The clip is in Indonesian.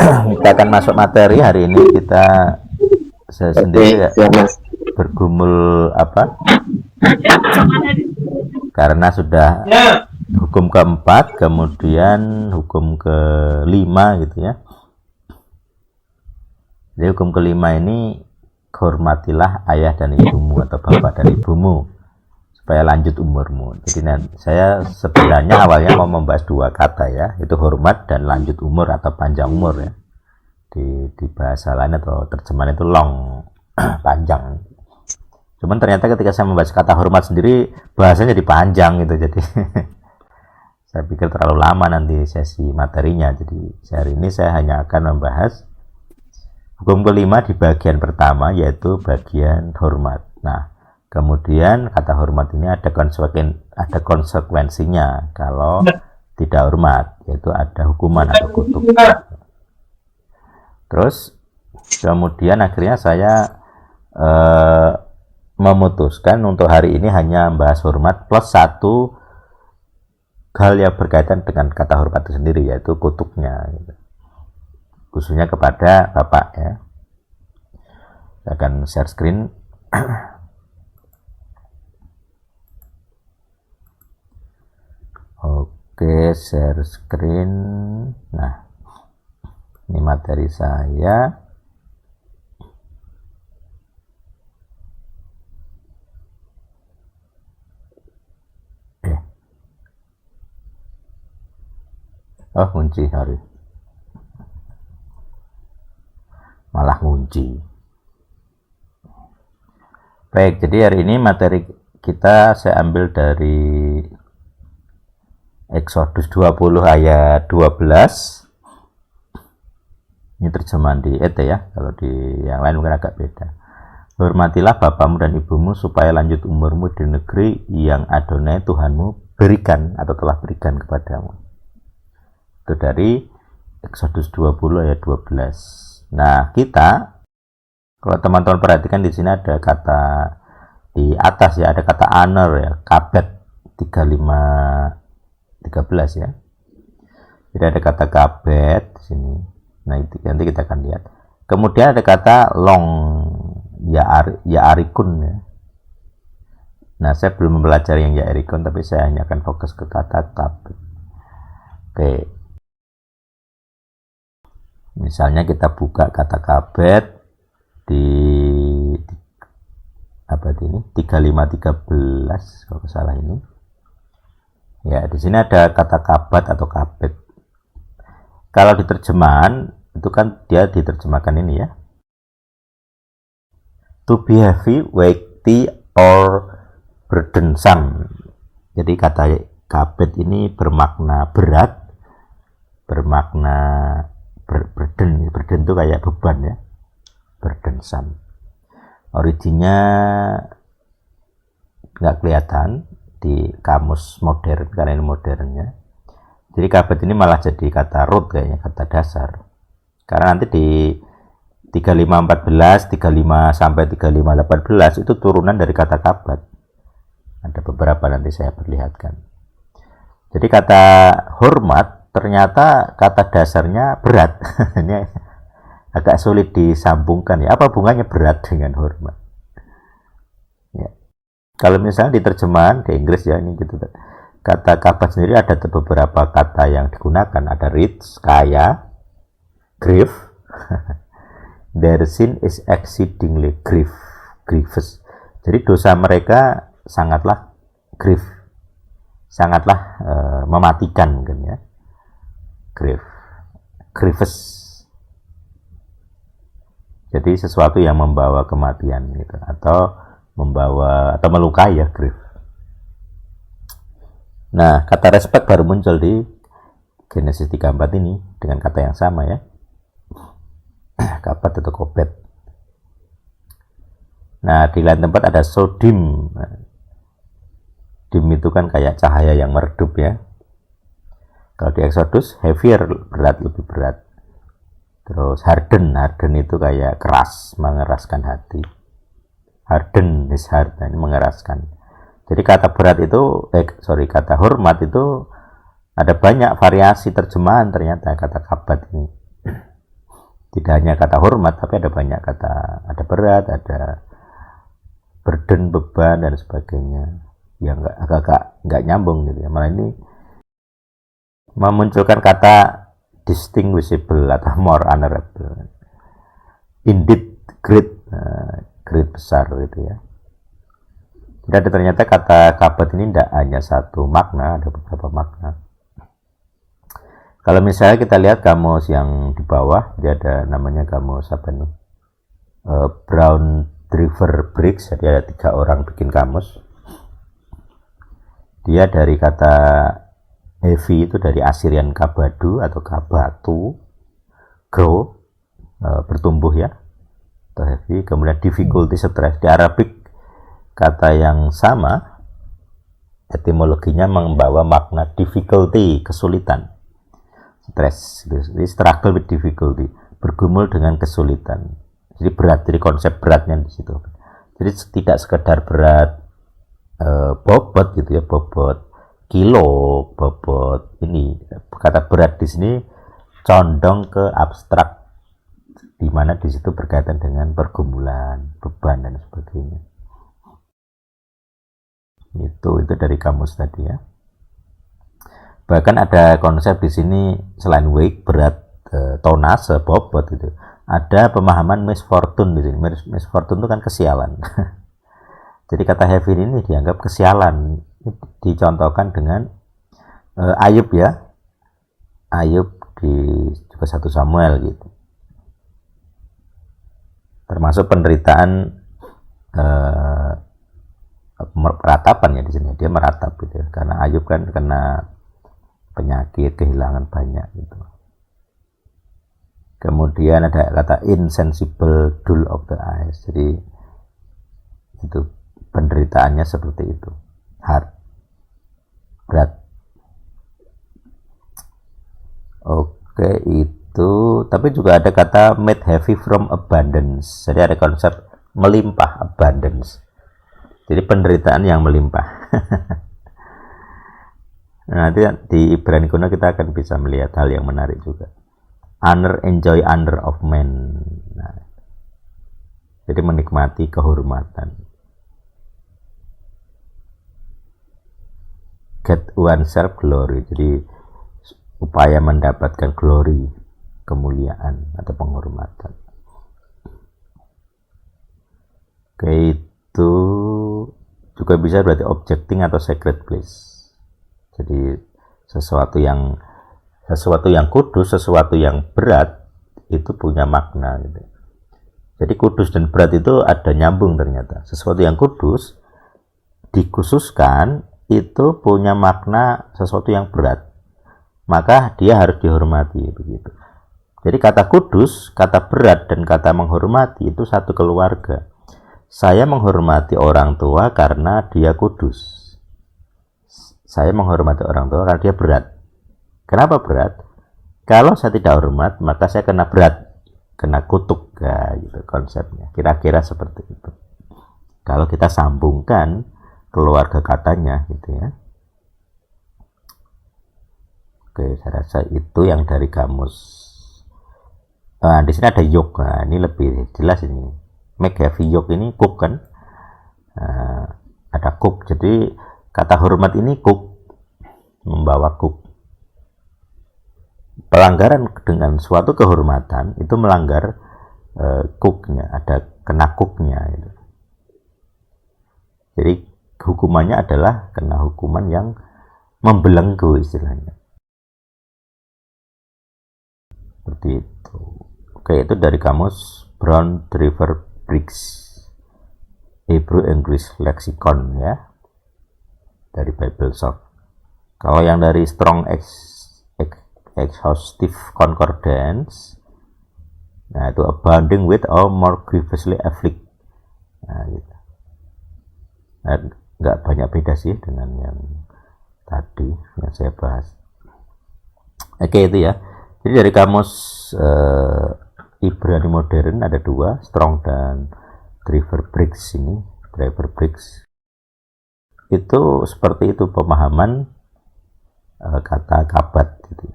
Kita akan masuk materi hari ini. Saya sendiri bergumul karena sudah hukum keempat, kemudian hukum kelima gitu ya. Jadi hukum kelima ini, hormatilah ayah dan ibumu atau bapak dan ibumu supaya lanjut umurmu. Jadi saya sebenarnya awalnya mau membahas dua kata ya, itu hormat dan lanjut umur atau panjang umur ya. Di bahasa lain atau terjemahan itu long, panjang. Cuman ternyata ketika saya membahas kata hormat sendiri, bahasanya jadi panjang gitu. Jadi saya pikir terlalu lama nanti sesi materinya. Jadi hari ini saya hanya akan membahas hukum kelima di bagian pertama, yaitu bagian hormat. Nah, kemudian kata hormat ini ada konsekuensinya kalau tidak hormat, yaitu ada hukuman atau kutuk. Terus kemudian akhirnya saya memutuskan untuk hari ini hanya membahas hormat plus satu hal yang berkaitan dengan kata hormat itu sendiri, yaitu kutuknya gitu. Khususnya kepada bapak ya. Saya akan share screen. Oke, share screen. Nah, ini materi saya. Oh, kunci hari. Malah ngunci. Baik, jadi hari ini materi kita saya ambil dari Exodus 20 ayat 12. Ini terjemahan di ET ya, kalau di yang lain mungkin agak beda. Hormatilah bapamu dan ibumu supaya lanjut umurmu di negeri yang Adonai Tuhanmu berikan atau telah berikan kepadamu. Itu dari Exodus 20 ayat 12. Nah, kita kalau teman-teman perhatikan di sini ada kata di atas ya, ada kata honor ya, kabet 13 ya. Jadi ada kata kabet di sini. Nah, itu nanti kita akan lihat. Kemudian ada kata long ya arikun ya. Nah, saya belum mempelajari yang ya arikun, tapi saya hanya akan fokus ke kata kabet. Oke. Misalnya kita buka kata kabet di apa ini 3513 kalau salah ini. Ya, di sini ada kata kabat atau kabet. Kalau di terjemahan itu kan dia diterjemahkan ini ya. To be heavy, weighty or burdensome. Jadi kata kabet ini bermakna berat, bermakna burden itu kayak beban ya, burdensome. Originnya nggak kelihatan di kamus modern karena ini modernnya. Jadi kabet ini malah jadi kata root kayaknya, kata dasar. Karena nanti di 3514, 35 sampai 3518 itu turunan dari kata kabat. Ada beberapa nanti saya perlihatkan. Jadi kata hormat ternyata kata dasarnya berat. Ini agak sulit disambungkan ya. Apa hubungannya berat dengan hormat? Ya. Kalau misalnya di terjemahan di Inggris ya ini gitu. Kata kabat sendiri ada beberapa kata yang digunakan. Ada rich, kaya, grief. Their sin is exceedingly grievous. Jadi dosa mereka sangatlah grief, sangatlah mematikan kan ya. Grievous. Jadi sesuatu yang membawa kematian gitu, atau membawa atau melukai ya, grief. Nah, kata respect baru muncul di Genesis 34 ini dengan kata yang sama ya. Kabat atau kobet. Nah, di lain tempat ada sodim. Dim itu kan kayak cahaya yang meredup ya. Kalau di Exodus heavier, berat, lebih berat. Terus harden itu kayak keras, mengeraskan hati. Harden is hard, ini mengeraskan. Jadi kata berat itu, kata hormat itu ada banyak variasi terjemahan ternyata kata kabat ini. Tidak hanya kata hormat, tapi ada banyak kata, ada berat, ada burden, beban, dan sebagainya. Yang agak nggak nyambung gitu ya. Malah ini memunculkan kata distinguishable atau more honorable. Indeed great, great besar gitu ya. Dan ternyata kata kabat ini tidak hanya satu makna, ada beberapa makna. Kalau misalnya kita lihat kamus yang di bawah, dia ada namanya kamus apa nih? Brown Driver Briggs, jadi ada 3 orang bikin kamus. Dia dari kata heavy itu dari Assyrian kabadu atau kabatu, grow, bertumbuh ya, atau heavy. Kemudian difficulty, stress. Di Arabik kata yang sama, etimologinya membawa makna difficulty, kesulitan. Stress, jadi struggle with difficulty, bergumul dengan kesulitan. Jadi berat, jadi konsep beratnya di situ. Jadi tidak sekedar berat bobot gitu ya, bobot kilo, bobot ini. Kata berat di sini condong ke abstrak, di mana di situ berkaitan dengan pergumulan, beban dan sebagainya. Itu dari kamus tadi ya. Bahkan ada konsep di sini selain weight, berat, tonase, bobot gitu. Ada pemahaman misfortune di sini. Misfortune itu kan kesialan. Jadi kata heavy ini dianggap kesialan. Dicontohkan dengan Ayub ya. Ayub di juga 1 Samuel gitu. Termasuk penderitaan peratapan ya di sini. Dia meratap gitu ya. Karena Ayub kan kena penyakit, kehilangan banyak gitu. Kemudian ada kata insensible, dull of the eyes. Jadi itu penderitaannya seperti itu, hard, berat. Oke, itu. Tapi juga ada kata made heavy from abundance. Jadi ada konsep melimpah, abundance. Jadi penderitaan yang melimpah. Nah, nanti di Ibrani kuno kita akan bisa melihat hal yang menarik juga. Honor, enjoy honor of men. Nah, jadi menikmati kehormatan. Get oneself glory. Jadi upaya mendapatkan glory, kemuliaan atau penghormatan. Oke, itu juga bisa berarti objecting atau sacred place. Jadi sesuatu yang kudus, sesuatu yang berat itu punya makna gitu. Jadi kudus dan berat itu ada nyambung ternyata. Sesuatu yang kudus dikhususkan itu punya makna sesuatu yang berat. Maka dia harus dihormati begitu. Jadi kata kudus, kata berat dan kata menghormati itu satu keluarga. Saya menghormati orang tua karena dia kudus. Saya menghormati orang tua karena dia berat. Kenapa berat? Kalau saya tidak hormat, maka saya kena berat, kena kutuk, ya, gitu konsepnya. Kira-kira seperti itu. Kalau kita sambungkan keluarga katanya, gitu ya. Oke, saya rasa itu yang dari kamus. Di sini ada yoke. Nah, ini lebih jelas ini. Make heavy yoke ini cook kan? Ada cook. Jadi kata hormat ini cook, membawa cook. Pelanggaran dengan suatu kehormatan itu melanggar cooknya, ada kena cooknya. Gitu. Jadi hukumannya adalah kena hukuman yang membelenggu istilahnya. Seperti itu. Oke, itu dari kamus Brown Driver Briggs Hebrew English Lexicon ya, dari Biblesoft. Kalau yang dari Strong Exhaustive Concordance, nah itu abounding with or more grievously afflict. Nah, gitu. Nah, nggak banyak beda sih dengan yang tadi yang saya bahas. Oke, itu ya. Jadi dari kamus Ibrani modern ada 2, Strong dan Driver Briggs ini. Driver Briggs itu seperti itu pemahaman kata kabat gitu.